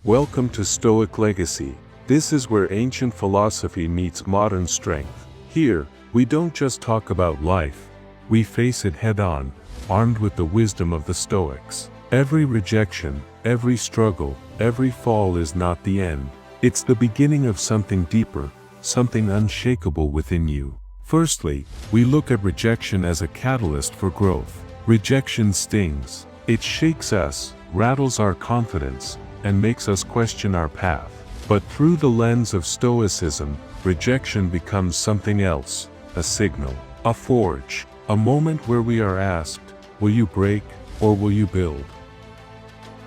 Welcome to Stoic Legacy. This is where ancient philosophy meets modern strength. Here, we don't just talk about life, we face it head-on, armed with the wisdom of the Stoics. Every rejection, every struggle, every fall is not the end. It's the beginning of something deeper, something unshakable within you. Firstly, we look at rejection as a catalyst for growth. Rejection stings. It shakes us, rattles our confidence, and makes us question our path. But through the lens of Stoicism, rejection becomes something else, a signal, a forge, a moment where we are asked, will you break, or will you build?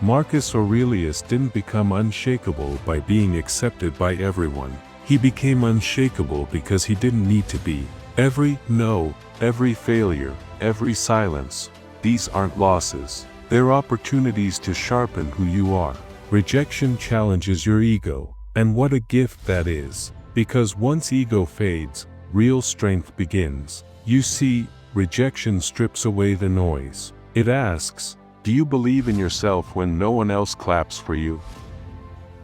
Marcus Aurelius didn't become unshakable by being accepted by everyone. He became unshakable because he didn't need to be. Every no, every failure, every silence, these aren't losses. They're opportunities to sharpen who you are. Rejection challenges your ego, and what a gift that is. Because once ego fades, real strength begins. You see, rejection strips away the noise. It asks, do you believe in yourself when no one else claps for you?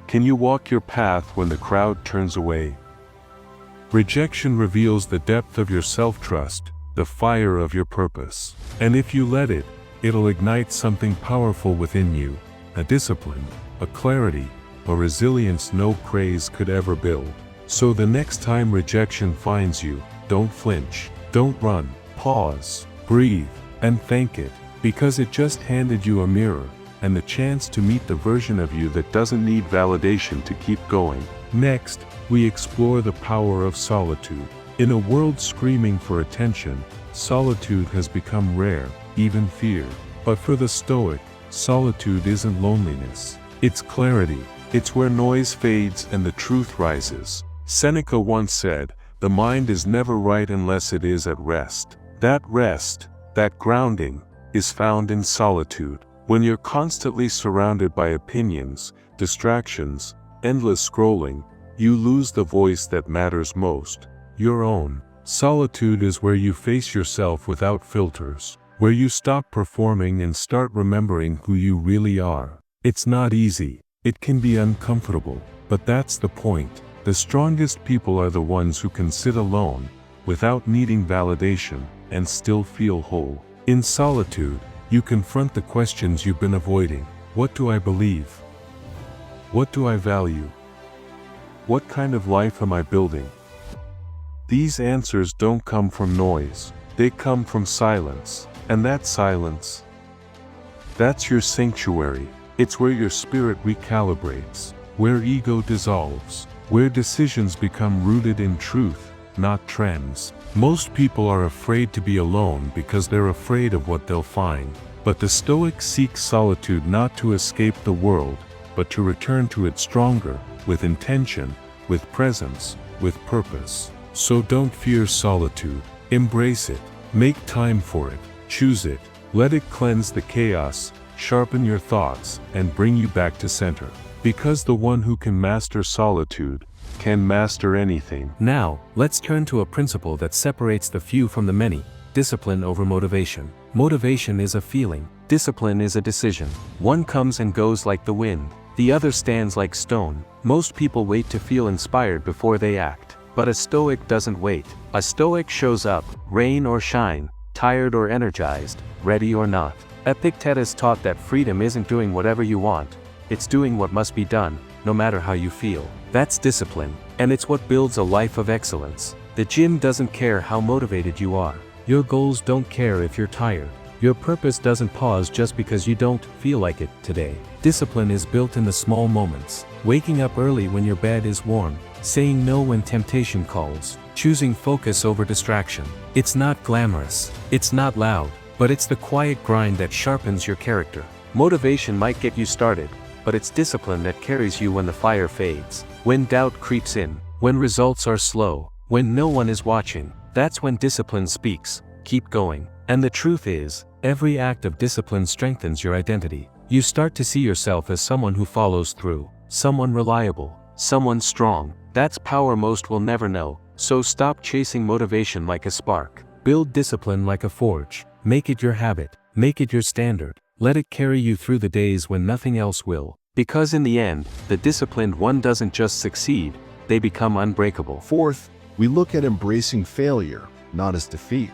Can you walk your path when the crowd turns away? Rejection reveals the depth of your self-trust, the fire of your purpose. And if you let it, it'll ignite something powerful within you, a discipline, a clarity, a resilience no praise could ever build. So the next time rejection finds you, don't flinch, don't run, pause, breathe, and thank it, because it just handed you a mirror, and the chance to meet the version of you that doesn't need validation to keep going. Next, we explore the power of solitude. In a world screaming for attention, solitude has become rare, even feared. But for the Stoic, solitude isn't loneliness. It's clarity. It's where noise fades and the truth rises. Seneca once said, the mind is never right unless it is at rest. That rest, that grounding, is found in solitude. When you're constantly surrounded by opinions, distractions, endless scrolling, you lose the voice that matters most, your own. Solitude is where you face yourself without filters, where you stop performing and start remembering who you really are. It's not easy, it can be uncomfortable, but that's the point. The strongest people are the ones who can sit alone, without needing validation, and still feel whole. In solitude, you confront the questions you've been avoiding. What do I believe? What do I value? What kind of life am I building? These answers don't come from noise, they come from silence. And that silence, that's your sanctuary. It's where your spirit recalibrates, where ego dissolves, where decisions become rooted in truth, not trends. Most people are afraid to be alone because they're afraid of what they'll find. But the Stoics seek solitude not to escape the world, but to return to it stronger, with intention, with presence, with purpose. So don't fear solitude. Embrace it. Make time for it. Choose it. Let it cleanse the chaos, sharpen your thoughts, and bring you back to center. Because the one who can master solitude can master anything. Now, let's turn to a principle that separates the few from the many: discipline over motivation. Motivation is a feeling. Discipline is a decision. One comes and goes like the wind. The other stands like stone. Most people wait to feel inspired before they act. But a Stoic doesn't wait. A Stoic shows up, rain or shine, tired or energized, ready or not. Epictetus taught that freedom isn't doing whatever you want, it's doing what must be done, no matter how you feel. That's discipline, and it's what builds a life of excellence. The gym doesn't care how motivated you are. Your goals don't care if you're tired. Your purpose doesn't pause just because you don't feel like it today. Discipline is built in the small moments. Waking up early when your bed is warm, saying no when temptation calls, choosing focus over distraction. It's not glamorous, it's not loud, but it's the quiet grind that sharpens your character. Motivation might get you started, but it's discipline that carries you when the fire fades. When doubt creeps in, when results are slow, when no one is watching, that's when discipline speaks. Keep going. And the truth is, every act of discipline strengthens your identity. You start to see yourself as someone who follows through, someone reliable, someone strong. That's power most will never know. So stop chasing motivation like a spark. Build discipline like a forge. Make it your habit. Make it your standard. Let it carry you through the days when nothing else will. Because in the end, the disciplined one doesn't just succeed, they become unbreakable. Fourth, we look at embracing failure, not as defeat,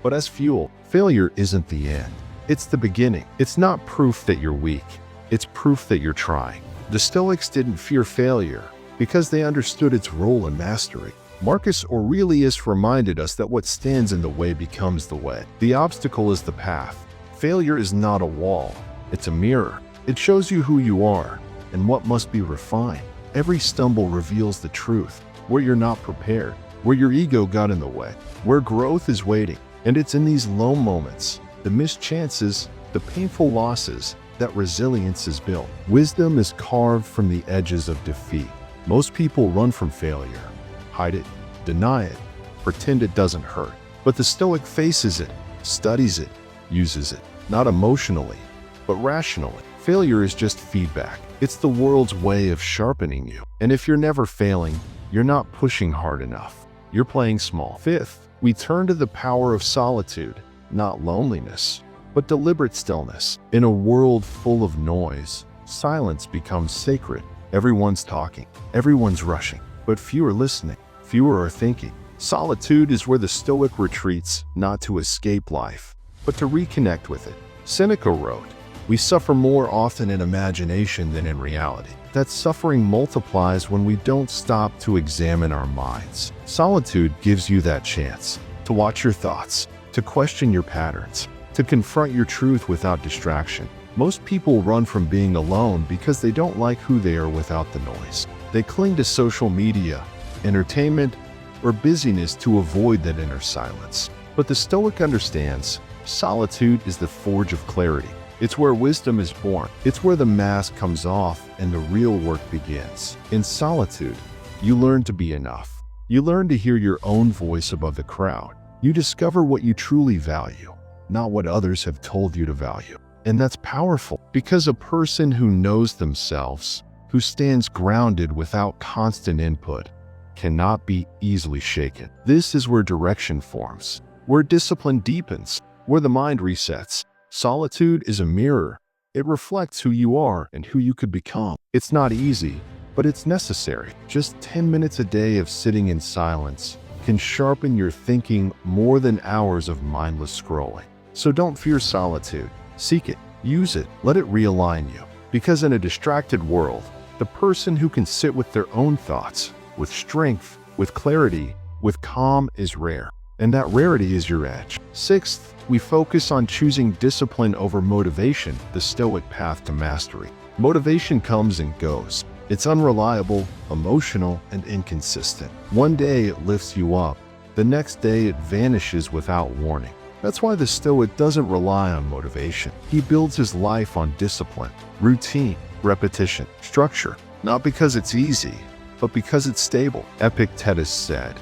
but as fuel. Failure isn't the end. It's the beginning. It's not proof that you're weak. It's proof that you're trying. The Stoics didn't fear failure because they understood its role in mastery. Marcus Aurelius reminded us that what stands in the way becomes the way. The obstacle is the path. Failure is not a wall. It's a mirror. It shows you who you are and what must be refined. Every stumble reveals the truth, where you're not prepared, where your ego got in the way, where growth is waiting. And it's in these low moments, the missed chances, the painful losses, that resilience is built. Wisdom is carved from the edges of defeat. Most people run from failure, hide it, deny it, pretend it doesn't hurt. But the Stoic faces it, studies it, uses it, not emotionally, but rationally. Failure is just feedback. It's the world's way of sharpening you. And if you're never failing, you're not pushing hard enough. You're playing small. Fifth, we turn to the power of solitude, not loneliness, but deliberate stillness. In a world full of noise, silence becomes sacred. Everyone's talking, everyone's rushing, but few are listening, fewer are thinking. Solitude is where the Stoic retreats, not to escape life, but to reconnect with it. Seneca wrote, "We suffer more often in imagination than in reality." That suffering multiplies when we don't stop to examine our minds. Solitude gives you that chance to watch your thoughts, to question your patterns, to confront your truth without distraction. Most people run from being alone because they don't like who they are without the noise. They cling to social media, entertainment, or busyness to avoid that inner silence. But the Stoic understands solitude is the forge of clarity. It's where wisdom is born. It's where the mask comes off and the real work begins. In solitude, you learn to be enough. You learn to hear your own voice above the crowd. You discover what you truly value, not what others have told you to value. And that's powerful, because a person who knows themselves, who stands grounded without constant input, cannot be easily shaken. This is where direction forms, where discipline deepens, where the mind resets. Solitude is a mirror. It reflects who you are and who you could become. It's not easy, but it's necessary. Just 10 minutes a day of sitting in silence can sharpen your thinking more than hours of mindless scrolling. So don't fear solitude. Seek it, use it, let it realign you. Because in a distracted world, the person who can sit with their own thoughts, with strength, with clarity, with calm is rare. And that rarity is your edge. Sixth, we focus on choosing discipline over motivation, the Stoic path to mastery. Motivation comes and goes. It's unreliable, emotional, and inconsistent. One day it lifts you up. The next day it vanishes without warning. That's why the Stoic doesn't rely on motivation. He builds his life on discipline, routine, repetition, structure. Not because it's easy, but because it's stable. Epictetus said,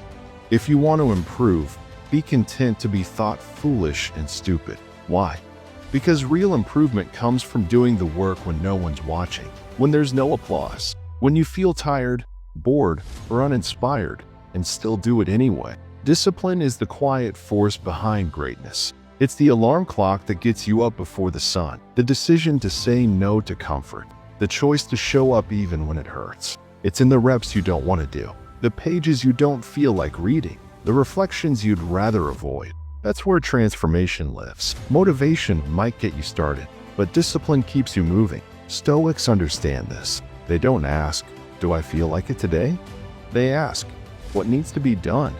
"If you want to improve, be content to be thought foolish and stupid." Why? Because real improvement comes from doing the work when no one's watching, when there's no applause, when you feel tired, bored, or uninspired, and still do it anyway. Discipline is the quiet force behind greatness. It's the alarm clock that gets you up before the sun, the decision to say no to comfort, the choice to show up even when it hurts. It's in the reps you don't want to do, the pages you don't feel like reading, the reflections you'd rather avoid. That's where transformation lives. Motivation might get you started, but discipline keeps you moving. Stoics understand this. They don't ask, "Do I feel like it today?" They ask, "What needs to be done?"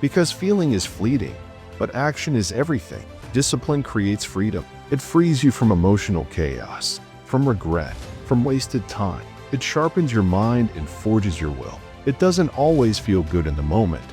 Because feeling is fleeting, but action is everything. Discipline creates freedom. It frees you from emotional chaos, from regret, from wasted time. It sharpens your mind and forges your will. It doesn't always feel good in the moment,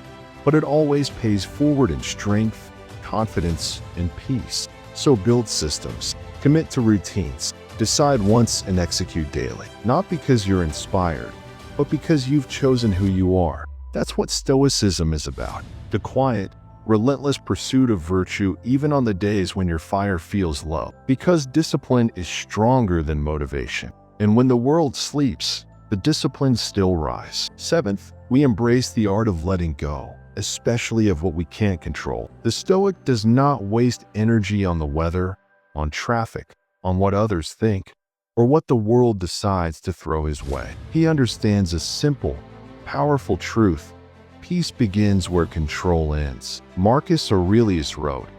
but it always pays forward in strength, confidence, and peace. So build systems, commit to routines, decide once and execute daily. Not because you're inspired, but because you've chosen who you are. That's what Stoicism is about. The quiet, relentless pursuit of virtue even on the days when your fire feels low. Because discipline is stronger than motivation. And when the world sleeps, the disciplines still rise. Seventh, we embrace the art of letting go, especially of what we can't control. The Stoic does not waste energy on the weather, on traffic, on what others think. or what the world decides to throw his way. He understands a simple, powerful truth. Peace begins where control ends. Marcus Aurelius wrote,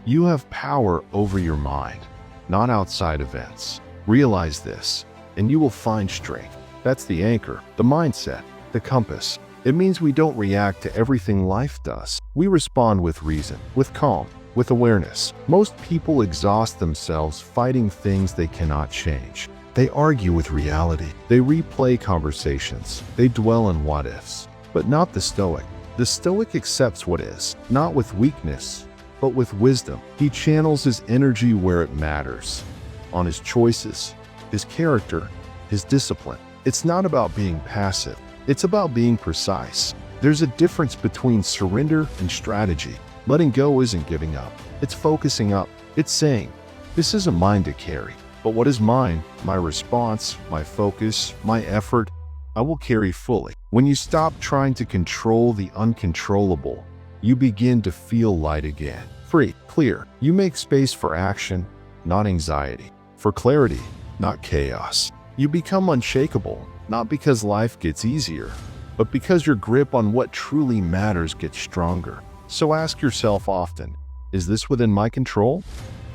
"You have power over your mind, not outside events. Realize this, and you will find strength." That's the anchor, the mindset, the compass. It means we don't react to everything life does. We respond with reason, with calm, with awareness. Most people exhaust themselves fighting things they cannot change. They argue with reality. They replay conversations. They dwell on what-ifs. But not the Stoic. The Stoic accepts what is, not with weakness, but with wisdom. He channels his energy where it matters, on his choices, his character, his discipline. It's not about being passive. It's about being precise. There's a difference between surrender and strategy. Letting go isn't giving up. It's focusing up. It's saying, this isn't mine to carry, but what is mine, my response, my focus, my effort, I will carry fully. When you stop trying to control the uncontrollable, you begin to feel light again. Free, clear. You make space for action, not anxiety. For clarity, not chaos. You become unshakable, not because life gets easier, but because your grip on what truly matters gets stronger. So ask yourself often, is this within my control?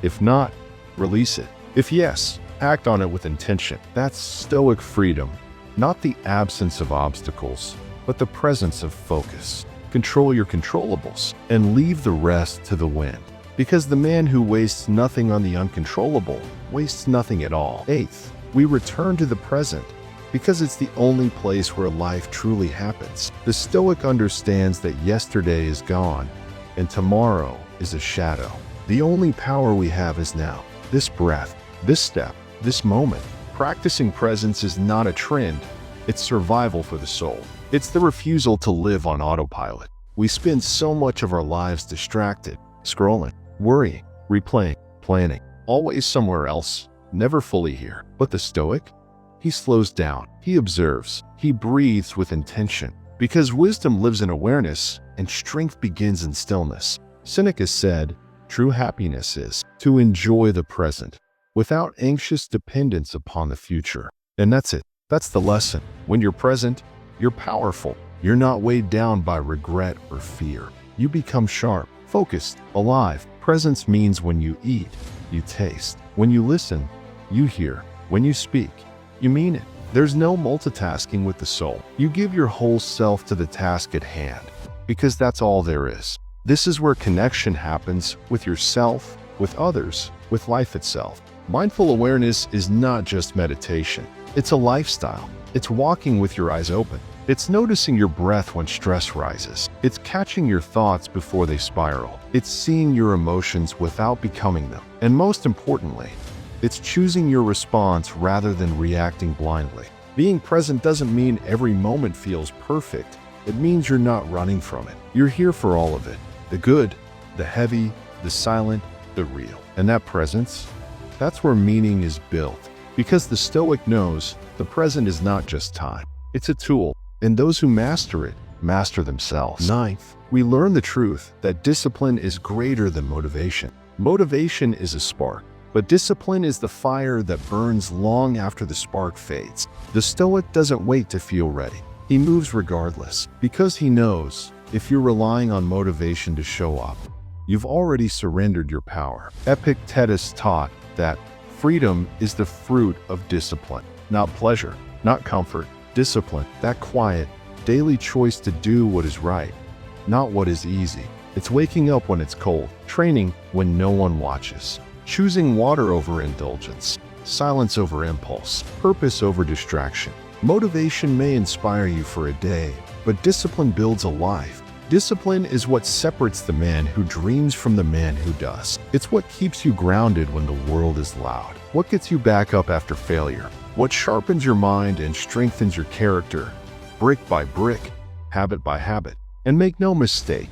If not, release it. If yes, act on it with intention. That's Stoic freedom, not the absence of obstacles, but the presence of focus. Control your controllables and leave the rest to the wind. Because the man who wastes nothing on the uncontrollable wastes nothing at all. Eighth, we return to the present because it's the only place where life truly happens. The Stoic understands that yesterday is gone and tomorrow is a shadow. The only power we have is now. This breath, this step, this moment. Practicing presence is not a trend, it's survival for the soul. It's the refusal to live on autopilot. We spend so much of our lives distracted, scrolling, worrying, replaying, planning, always somewhere else, never fully here. But the Stoic? He slows down, he observes, he breathes with intention. Because wisdom lives in awareness and strength begins in stillness. Seneca said, true happiness is to enjoy the present without anxious dependence upon the future. And that's it. That's the lesson. When you're present, you're powerful. You're not weighed down by regret or fear. You become sharp, focused, alive. Presence means when you eat, you taste. When you listen, you hear. When you speak, you mean it. There's no multitasking with the soul. You give your whole self to the task at hand, because that's all there is. This is where connection happens with yourself, with others, with life itself. Mindful awareness is not just meditation. It's a lifestyle. It's walking with your eyes open. It's noticing your breath when stress rises. It's catching your thoughts before they spiral. It's seeing your emotions without becoming them. And most importantly, it's choosing your response rather than reacting blindly. Being present doesn't mean every moment feels perfect. It means you're not running from it. You're here for all of it. The good, the heavy, the silent, the real. And that presence, that's where meaning is built. Because the Stoic knows the present is not just time. It's a tool, and those who master it, master themselves. Ninth, we learn the truth that discipline is greater than motivation. Motivation is a spark, but discipline is the fire that burns long after the spark fades. The Stoic doesn't wait to feel ready. He moves regardless, because he knows if you're relying on motivation to show up, you've already surrendered your power. Epictetus taught that freedom is the fruit of discipline, not pleasure, not comfort. Discipline, that quiet, daily choice to do what is right, not what is easy. It's waking up when it's cold, training when no one watches, choosing water over indulgence, silence over impulse, purpose over distraction. Motivation may inspire you for a day, but discipline builds a life. Discipline is what separates the man who dreams from the man who does. It's what keeps you grounded when the world is loud. What gets you back up after failure? What sharpens your mind and strengthens your character, brick by brick, habit by habit. And make no mistake,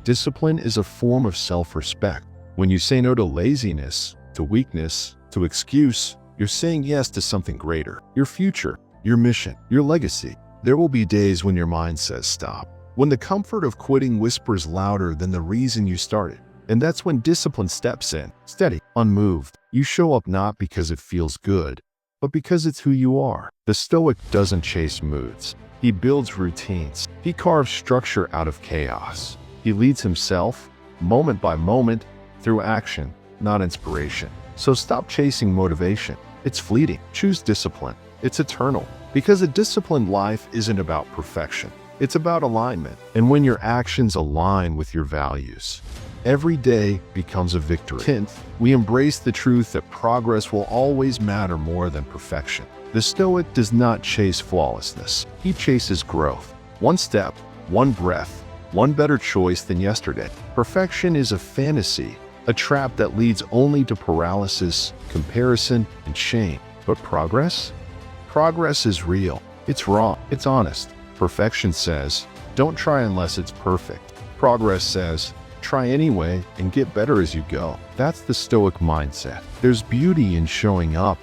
discipline is a form of self-respect. When you say no to laziness, to weakness, to excuse, you're saying yes to something greater. Your future, your mission, your legacy. There will be days when your mind says stop. When the comfort of quitting whispers louder than the reason you started. And that's when discipline steps in, steady, unmoved. You show up not because it feels good, but because it's who you are. The Stoic doesn't chase moods. He builds routines. He carves structure out of chaos. He leads himself, moment by moment, through action, not inspiration. So stop chasing motivation. It's fleeting. Choose discipline. It's eternal. Because a disciplined life isn't about perfection. It's about alignment. And when your actions align with your values, every day becomes a victory. 10th, we embrace the truth that progress will always matter more than perfection. The Stoic does not chase flawlessness. He chases growth. One step, one breath, one better choice than yesterday. Perfection is a fantasy, a trap that leads only to paralysis, comparison, and shame. But progress? Progress is real. It's raw. It's honest. Perfection says, don't try unless it's perfect. Progress says, try anyway and get better as you go. That's the Stoic mindset. There's beauty in showing up,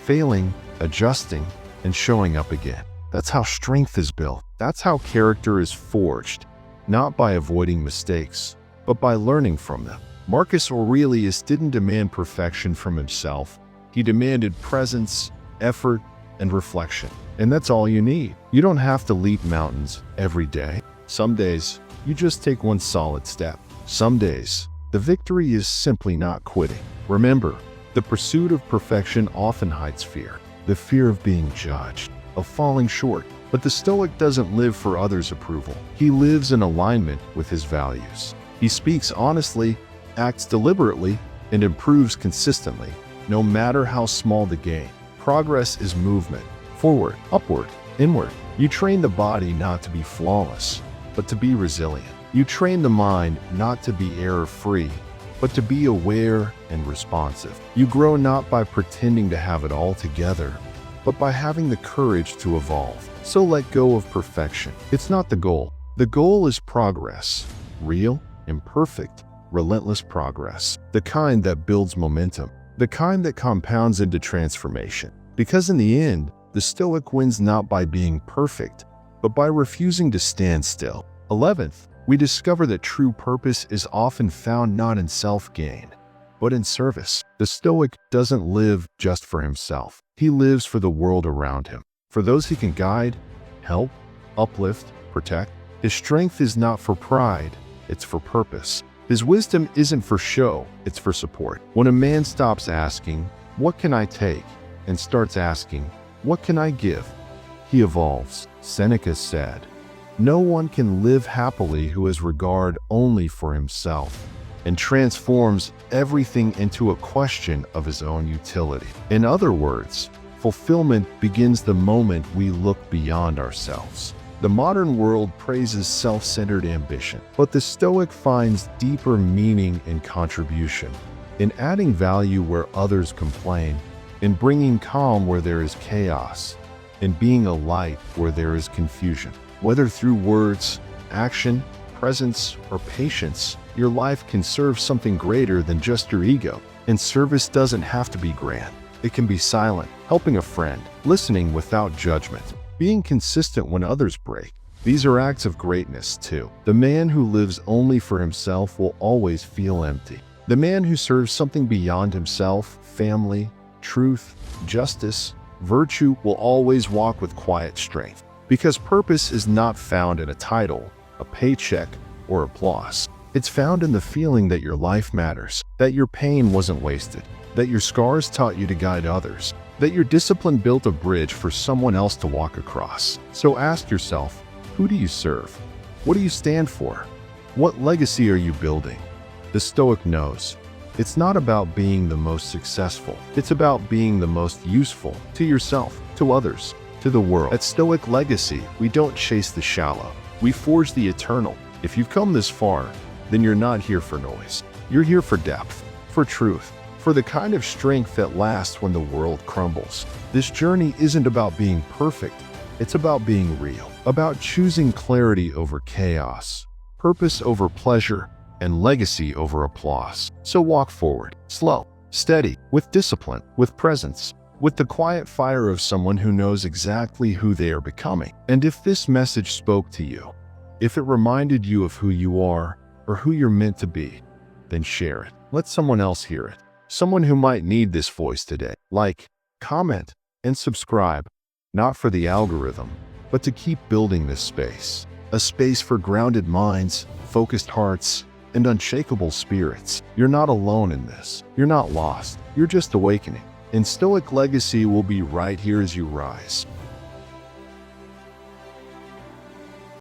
failing, adjusting, and showing up again. That's how strength is built. That's how character is forged, not by avoiding mistakes, but by learning from them. Marcus Aurelius didn't demand perfection from himself. He demanded presence, effort, and reflection. And that's all you need. You don't have to leap mountains every day. Some days, you just take one solid step. Some days, the victory is simply not quitting. Remember, the pursuit of perfection often hides fear. The fear of being judged, of falling short. But the Stoic doesn't live for others' approval. He lives in alignment with his values. He speaks honestly, acts deliberately, and improves consistently, no matter how small the gain. Progress is movement. Forward, upward, inward. You train the body not to be flawless, but to be resilient. You train the mind not to be error-free, but to be aware and responsive. You grow not by pretending to have it all together, but by having the courage to evolve. So let go of perfection. It's not the goal. The goal is progress. Real, imperfect, relentless progress. The kind that builds momentum. The kind that compounds into transformation. Because in the end, the Stoic wins not by being perfect, but by refusing to stand still. 11th, we discover that true purpose is often found not in self-gain, but in service. The Stoic doesn't live just for himself. He lives for the world around him, for those he can guide, help, uplift, protect. His strength is not for pride, it's for purpose. His wisdom isn't for show, it's for support. When a man stops asking, "What can I take?" and starts asking, "What can I give?" he evolves. Seneca said, "No one can live happily who has regard only for himself," and transforms everything into a question of his own utility. In other words, fulfillment begins the moment we look beyond ourselves. The modern world praises self-centered ambition, but the Stoic finds deeper meaning in contribution, in adding value where others complain, in bringing calm where there is chaos, in being a light where there is confusion. Whether through words, action, presence, or patience, your life can serve something greater than just your ego. And service doesn't have to be grand. It can be silent, helping a friend, listening without judgment, being consistent when others break. These are acts of greatness too. The man who lives only for himself will always feel empty. The man who serves something beyond himself, family, truth, justice, virtue, will always walk with quiet strength. Because purpose is not found in a title, a paycheck, or applause. It's found in the feeling that your life matters, that your pain wasn't wasted, that your scars taught you to guide others, that your discipline built a bridge for someone else to walk across. So ask yourself, who do you serve? What do you stand for? What legacy are you building? The Stoic knows. It's not about being the most successful. It's about being the most useful to yourself, to others, to the world. At Stoic Legacy, we don't chase the shallow. We forge the eternal. If you've come this far, then you're not here for noise. You're here for depth, for truth, for the kind of strength that lasts when the world crumbles. This journey isn't about being perfect. It's about being real, about choosing clarity over chaos, purpose over pleasure, and legacy over applause. So walk forward, slow, steady, with discipline, with presence, with the quiet fire of someone who knows exactly who they are becoming. And if this message spoke to you, if it reminded you of who you are or who you're meant to be, then share it. Let someone else hear it. Someone who might need this voice today. Like, comment, and subscribe, not for the algorithm, but to keep building this space. A space for grounded minds, focused hearts, and unshakable spirits. You're not alone in this. You're not lost. You're just awakening. And Stoic Legacy will be right here as you rise.